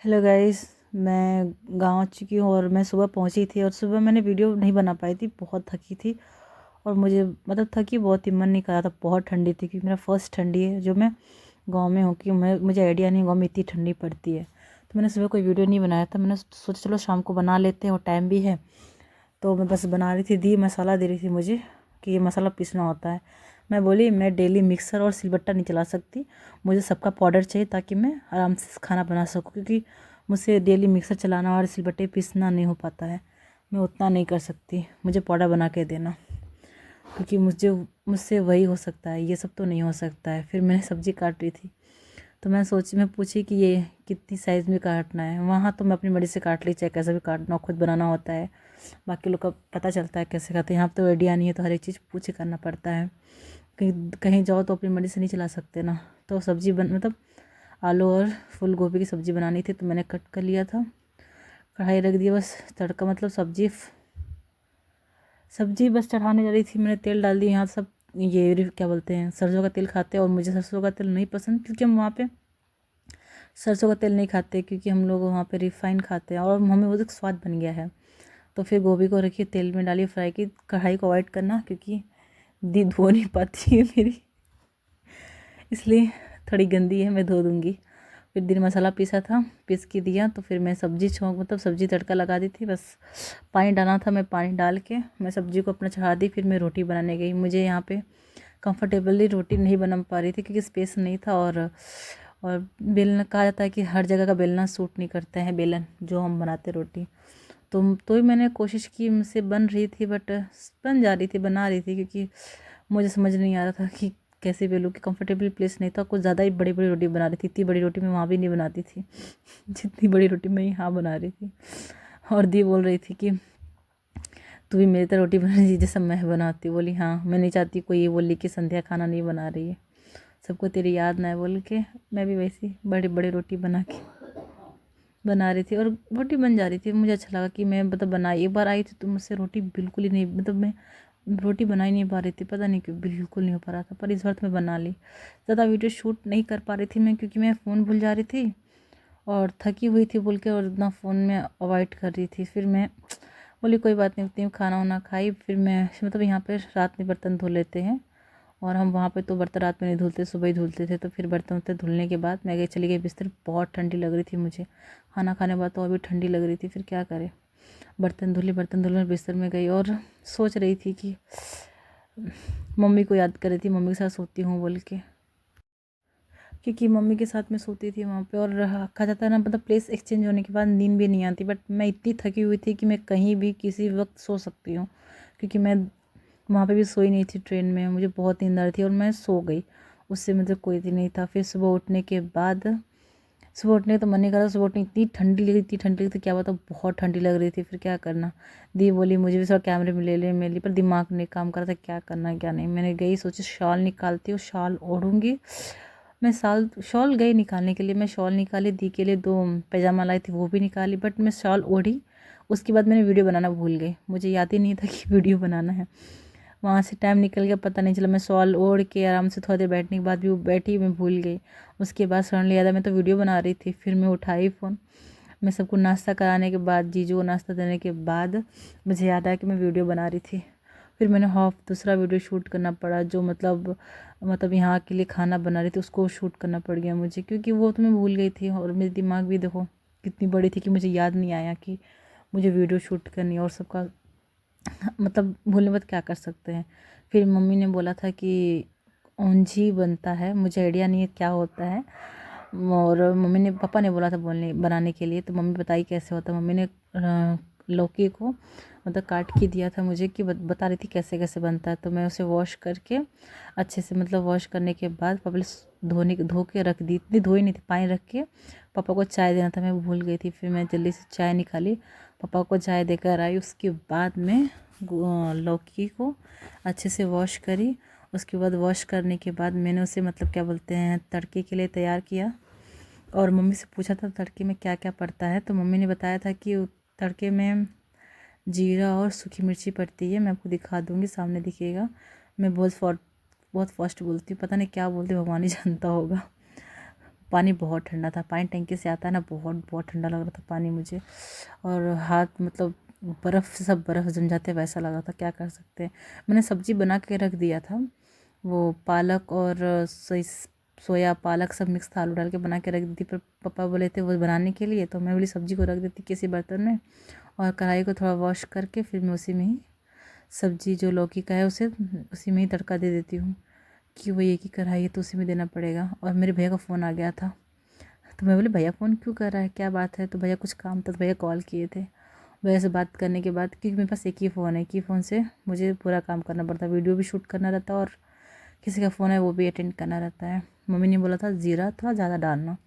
Hello guys. मैं गांव आ चुकी हूँ और मैं सुबह पहुंची थी और सुबह मैंने वीडियो नहीं बना पाई थी, बहुत थकी थी। और मुझे थकी बहुत ही, मन नहीं कर रहा था, बहुत ठंडी थी क्योंकि मेरा फर्स्ट ठंडी है जो मैं गांव में हूँ कि मुझे आइडिया नहीं गांव में इतनी ठंडी पड़ती है। तो मैंने सुबह कोई वीडियो नहीं बनाया था, मैंने सोचा चलो शाम को बना लेते हैं और टाइम भी है। तो मैं बस बना रही थी, दी मसाला दे रही थी मुझे कि ये मसाला पीसना होता है। मैं बोली मैं डेली मिक्सर और सिलबट्टा नहीं चला सकती, मुझे सबका पाउडर चाहिए ताकि मैं आराम से खाना बना सकूँ, क्योंकि मुझसे डेली मिक्सर चलाना और सिलबट्टे पीसना नहीं हो पाता है। मैं उतना नहीं कर सकती, मुझे पाउडर बना के देना, क्योंकि मुझसे वही हो सकता है, ये सब तो नहीं हो सकता है। फिर मैंने सब्ज़ी काट रही थी तो मैं पूछी कि ये कितनी साइज़ में काटना है। वहाँ तो मैं अपनी मर्ज़ी से काट ली, चाहे कैसा भी काटना हो, खुद बनाना होता है। बाकी लोग का पता चलता है कैसे खाते हैं, यहाँ तो आइडिया नहीं है तो हर एक चीज़ पूछ के करना पड़ता है। कहीं कहीं जाओ तो अपनी मर्ज़ी से नहीं चला सकते ना। तो सब्ज़ी आलू और फूल गोभी की सब्ज़ी बनानी थी तो मैंने कट कर लिया था, कढ़ाई रख दिया, बस तड़का सब्ज़ी बस चढ़ाने जा रही थी। मैंने तेल डाल दिया। यहाँ सब क्या बोलते हैं, सरसों का तेल खाते हैं और मुझे सरसों का तेल नहीं पसंद, क्योंकि हम वहाँ पे सरसों का तेल नहीं खाते, क्योंकि हम लोग वहाँ पे रिफ़ाइन खाते हैं और हमें वो स्वाद बन गया है। तो फिर गोभी को रखी, तेल में डाली, फ्राई की। कढ़ाई को अवॉइड करना क्योंकि दी धो नहीं पाती है मेरी, इसलिए थोड़ी गंदी है, मैं धो दूँगी। फिर दिन मसाला पीसा था, पीस के दिया। तो फिर मैं सब्ज़ी सब्ज़ी तड़का लगा दी थी, बस पानी डालना था। मैं पानी डाल के मैं सब्ज़ी को अपना चढ़ा दी। फिर मैं रोटी बनाने गई। मुझे यहाँ पे कंफर्टेबली रोटी नहीं बना पा रही थी क्योंकि स्पेस नहीं था। और बेलना, कहा जाता है कि हर जगह का बेलना सूट नहीं करता है, बेलन जो हम बनाते रोटी। तो ही मैंने कोशिश की, मुझसे बन रही थी, बट बन जा रही थी, बना रही थी, क्योंकि मुझे समझ नहीं आ रहा था कि कैसे बेलूँ, कि कंफर्टेबल प्लेस नहीं था। कुछ ज़्यादा ही बड़ी बड़ी रोटी बना रही थी, इतनी बड़ी रोटी मैं वहाँ भी नहीं बनाती थी जितनी बड़ी रोटी मैं यहाँ बना रही थी। और दी बोल रही थी कि तू भी मेरी तरह रोटी बना रही जैसा मैं बनाती हूँ। बोली हाँ, मैं नहीं चाहती कोई ये बोली कि संध्या खाना नहीं बना रही है, सबको तेरी याद ना है बोल के मैं भी वैसी बड़ी बड़ी रोटी बना रही थी। और रोटी बन जा रही थी। मुझे अच्छा लगा कि मैं बनाई। एक बार आई थी तो मुझसे रोटी बिल्कुल ही नहीं, मैं रोटी बना ही नहीं पा रही थी, पता नहीं क्यों, बिल्कुल नहीं हो पा रहा था। पर इस बार तो मैं बना ली। ज़्यादा वीडियो शूट नहीं कर पा रही थी मैं, क्योंकि मैं फ़ोन भूल जा रही थी और थकी हुई थी बोल के, और इतना फ़ोन में अवॉइड कर रही थी। फिर मैं बोली कोई बात नहीं, उतनी खाना वाना खाई। फिर मैं यहाँ पे रात में बर्तन धो लेते हैं, और हम वहाँ पे तो बर्तन रात में नहीं धुलते, सुबह ही धुलते थे। तो फिर बर्तन वर्तन धुलने के बाद मैं चली गई बिस्तर। बहुत ठंडी लग रही थी मुझे, खाना खाने के बाद तो अभी ठंडी लग रही थी। फिर क्या करें, बर्तन धुलने बिस्तर में गई और सोच रही थी कि मम्मी को याद कर रही थी, मम्मी के साथ सोती हूँ बोल के, क्योंकि मम्मी के साथ मैं सोती थी वहाँ पे। और कहा जाता है ना, प्लेस एक्सचेंज होने के बाद नींद भी नहीं आती, बट मैं इतनी थकी हुई थी कि मैं कहीं भी किसी वक्त सो सकती हूँ, क्योंकि मैं वहाँ पे भी सोई नहीं थी ट्रेन में, मुझे बहुत नींद आ रही थी और मैं सो गई। उससे कोई भी नहीं था। फिर सुबह उठने का तो मन नहीं कर रहा। सुबह उठने इतनी ठंडी लगी थी, क्या बताऊँ, बहुत ठंडी लग रही थी। फिर क्या करना, दी बोली मुझे भी थोड़ा कैमरे में ले ले, मेरे लिए, पर दिमाग नहीं काम कर रहा था क्या करना है क्या नहीं। मैंने गई, सोची शॉल निकालती हूँ, शॉल ओढ़ूँगी। मैं शॉल गई निकालने के लिए, मैं शॉल निकाली, दी के लिए 2 पैजामा लाई थी वो भी निकाली, बट मैं शॉल ओढ़ी। उसके बाद मैंने वीडियो बनाना भूल गई, मुझे याद ही नहीं था कि वीडियो बनाना है। वहाँ से टाइम निकल गया, पता नहीं चला। मैं शॉल ओढ़ के आराम से थोड़ी देर बैठने के बाद भी वो बैठी, मैं भूल गई। उसके बाद सडनली याद आया मैं तो वीडियो बना रही थी। फिर मैं उठाई फ़ोन, मैं सबको नाश्ता कराने के बाद, जीजू को नाश्ता देने के बाद मुझे याद आया कि मैं वीडियो बना रही थी। फिर मैंने दूसरा वीडियो शूट करना पड़ा, जो यहाँ के लिए खाना बना रही थी, उसको शूट करना पड़ गया मुझे, क्योंकि वो तो मैं भूल गई थी। और मेरी दिमाग भी देखो कितनी बड़ी थी कि मुझे याद नहीं आया कि मुझे वीडियो शूट करनी है। और सबका भूलने बाद क्या कर सकते हैं। फिर मम्मी ने बोला था कि ओंझी बनता है, मुझे आइडिया नहीं है क्या होता है। और पापा ने बोला था बनाने के लिए, तो मम्मी बताई कैसे होता है। मम्मी ने लौकी को काट के दिया था मुझे, कि बता रही थी कैसे कैसे बनता है। तो मैं उसे वॉश करके अच्छे से, वॉश करने के बाद पहले धो के रख दी। इतनी धोई नहीं थी, पानी रख के पापा को चाय देना था, मैं भूल गई थी। फिर मैं जल्दी से चाय निकाली, पापा को चाय देकर आई। उसके बाद मैं लौकी को अच्छे से वॉश करी। उसके बाद वॉश करने के बाद मैंने उसे क्या बोलते हैं, तड़के के लिए तैयार किया। और मम्मी से पूछा था तड़के में क्या क्या पड़ता है, तो मम्मी ने बताया था कि तड़के में जीरा और सूखी मिर्ची पड़ती है। मैं आपको दिखा दूँगी, सामने दिखेगा। मैं बहुत फास्ट बोलती हूँ, पता नहीं क्या बोलती हूँ, भगवान ही जानता होगा। पानी बहुत ठंडा था, पानी टंकी से आता है ना, बहुत बहुत ठंडा लग रहा था पानी मुझे। और हाथ मतलब बर्फ़ से सब बर्फ़ जम जाते वैसा लग रहा था, क्या कर सकते हैं। मैंने सब्ज़ी बना के रख दिया था, वो पालक और सोया पालक सब मिक्स था, आलू डाल के बना के रख दी थी। पर पापा बोले थे वो बनाने के लिए, तो मैं बोली सब्ज़ी को रख देती किसी बर्तन में, और कढ़ाई को थोड़ा वॉश करके फिर मैं उसी में ही सब्ज़ी जो लौकी का है उसे उसी में ही तड़का दे देती हूँ, कि वो एक ही कढ़ाई है तो उसी में देना पड़ेगा। और मेरे भैया का फ़ोन आ गया था, तो मैं बोली भैया फ़ोन क्यों कर रहा है, क्या बात है। तो भैया कुछ काम था, तो भैया कॉल किए थे। भैया से बात करने के बाद, क्योंकि मेरे पास एक ही फ़ोन है, एक ही फ़ोन से मुझे पूरा काम करना पड़ता है, वीडियो भी शूट करना रहता है और किसी का फ़ोन है वो भी अटेंड करना रहता है। मम्मी ने बोला था ज़ीरा थोड़ा ज़्यादा डालना,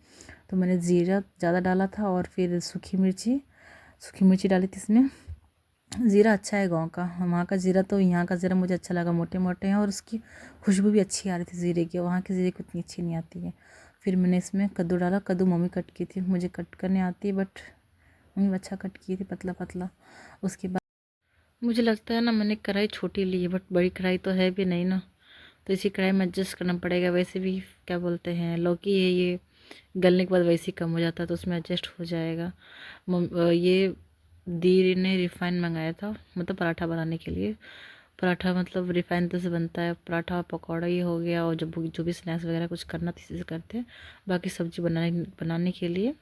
तो मैंने ज़ीरा ज़्यादा डाला था, और फिर सूखी मिर्ची डाली थी इसमें। ज़ीरा अच्छा है गाँव का, वहाँ का ज़ीरा तो यहाँ का ज़ीरा मुझे अच्छा लगा, मोटे मोटे हैं और उसकी खुशबू भी अच्छी आ रही थी ज़ीरे की, वहाँ के ज़ीरे की उतनी अच्छी नहीं आती है। फिर मैंने इसमें कद्दू डाला, कद्दू मम्मी कट की थी, मुझे कट करने आती है बट मम्मी अच्छा कट की थी, पतला पतला। उसके बाद मुझे लगता है ना मैंने कढ़ाई छोटी ली है, बट बड़ी कढ़ाई तो है भी नहीं ना, तो इसी कढ़ाई में एडजस्ट करना पड़ेगा। वैसे भी क्या बोलते हैं, लौकी है ये, गलने के बाद वैसे ही कम हो जाता है, तो उसमें एडजस्ट हो जाएगा। ये दी ने रिफ़ाइन मंगाया था, मतलब पराठा बनाने के लिए। पराठा मतलब रिफ़ाइन तो से बनता है, पराठा पकौड़ा ये हो गया, और जब जो भी स्नैक्स वगैरह कुछ करना तो इसी से करते हैं। बाकी सब्ज़ी बनाने के लिए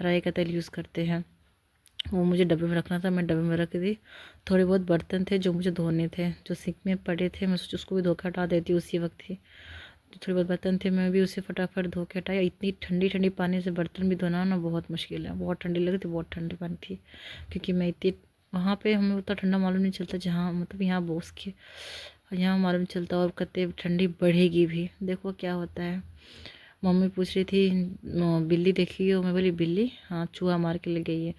राई का तेल यूज़ करते हैं। वो मुझे डब्बे में रखना था, मैं डब्बे में रख दी। थोड़े बहुत बर्तन थे जो मुझे धोने थे, जो सिंक में पड़े थे, मैं सोची उसको भी धो के हटा देती उसी वक्त ही। थोड़े बहुत बर्तन थे, मैं भी उसे फटाफट धो के हटाया। इतनी ठंडी ठंडी पानी से बर्तन भी धोना ना बहुत मुश्किल है, बहुत ठंडी लगी थी, बहुत ठंडी पानी थी। क्योंकि मैं इतनी वहाँ पे हमें उतना ठंडा मालूम नहीं चलता, जहाँ मतलब यहाँ बोस के यहाँ मालूम चलता, और कहते ठंडी बढ़ेगी भी, देखो क्या होता है। मम्मी पूछ रही थी बिल्ली देखी हो, मैं बोली बिल्ली, हाँ चूहा मार के ले गई है।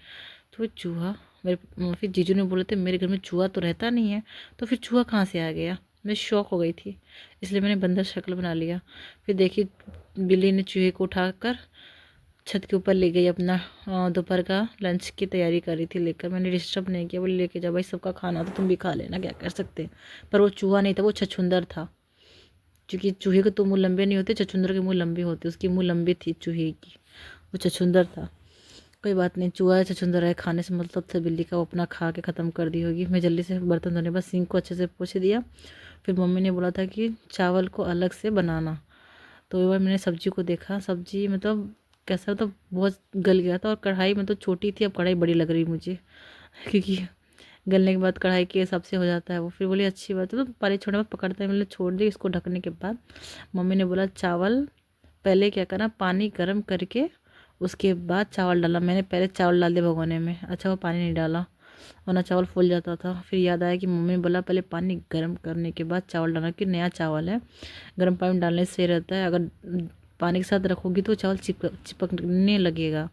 तो चूहा, मेरे फिर जीजू ने बोले थे मेरे घर में चूहा तो रहता नहीं है, तो फिर चूहा कहाँ से आ गया। मैं शॉक हो गई थी, इसलिए मैंने बंदर शक्ल बना लिया। फिर देखी बिल्ली ने चूहे को उठाकर छत के ऊपर ले गई, अपना दोपहर का लंच की तैयारी कर रही थी लेकर। मैंने डिस्टर्ब नहीं किया, बोले लेके जाओ भाई, सबका खाना तो तुम भी खा लेना, क्या कर सकते हैं। पर वो चूहा नहीं था, वो छछूंदर था। क्योंकि चूहे के तो मुँह लंबे नहीं होते, छछूंदर के मुँह लंबे होते, उसकी मुँह लंबी थी चूहे की, वो छछूंदर था। कोई बात नहीं, चूहा है छछूंदर है, खाने से मतलब था बिल्ली का, वो अपना खा के ख़त्म कर दी होगी। मैं जल्दी से बर्तन धोने बाद सिंक को अच्छे से पोंछ दिया। फिर मम्मी ने बोला था कि चावल को अलग से बनाना, तो एक बार मैंने सब्जी को देखा, सब्जी मतलब कैसा, तो बहुत गल गया था, और कढ़ाई मतलब छोटी थी, अब कढ़ाई बड़ी लग रही मुझे क्योंकि गलने के बाद कढ़ाई के हिसाब से हो जाता है वो। फिर बोली अच्छी बात है, तो पानी छोड़ने बाद पकड़ते हैं, मैंने छोड़ दी इसको ढकने के बाद। मम्मी ने बोला चावल पहले क्या करना, पानी गर्म करके उसके बाद चावल डाला। मैंने पहले चावल डाल दिया भगोने में, अच्छा वो पानी नहीं डाला, वरना चावल फूल जाता था। फिर याद आया कि मम्मी ने बोला पहले पानी गर्म करने के बाद चावल डालना, कि नया चावल है, गर्म पानी डालने से सही रहता है, अगर पानी के साथ रखोगी तो चावल चिपकने लगेगा।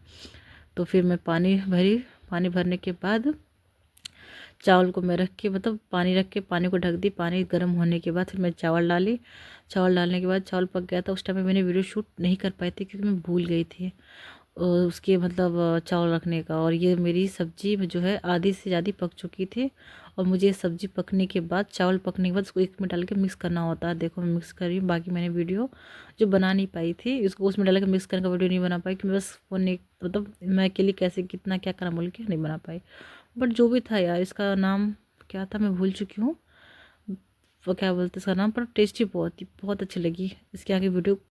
तो फिर मैं पानी भरी, पानी भरने के बाद चावल को मैं रख के, मतलब पानी रख के पानी को ढक दी। पानी गर्म होने के बाद फिर मैं चावल डाली। चावल डालने के बाद चावल पक गया था, उस टाइम में मैंने वीडियो शूट नहीं कर पाई थी क्योंकि मैं भूल गई थी उसके मतलब चावल रखने का। और ये मेरी सब्ज़ी में जो है आधी से ज़्यादा पक चुकी थी, और मुझे सब्ज़ी पकने के बाद, चावल पकने के बाद उसको एक में डाल के मिक्स करना होता है। देखो मैं मिक्स कर रही हूँ, बाकी मैंने वीडियो जो बना नहीं पाई थी इसको उसमें डाल के मिक्स करने का वीडियो नहीं बना पाई, क्योंकि बस फ़ोन नहीं, मतलब मैं अकेली कैसे कितना क्या करना बोल के नहीं बना पाई। बट जो भी था यार, इसका नाम क्या था मैं भूल चुकी हूँ, वो क्या बोलते इसका नाम, पर टेस्टी बहुत ही बहुत अच्छी लगी। इसके आगे वीडियो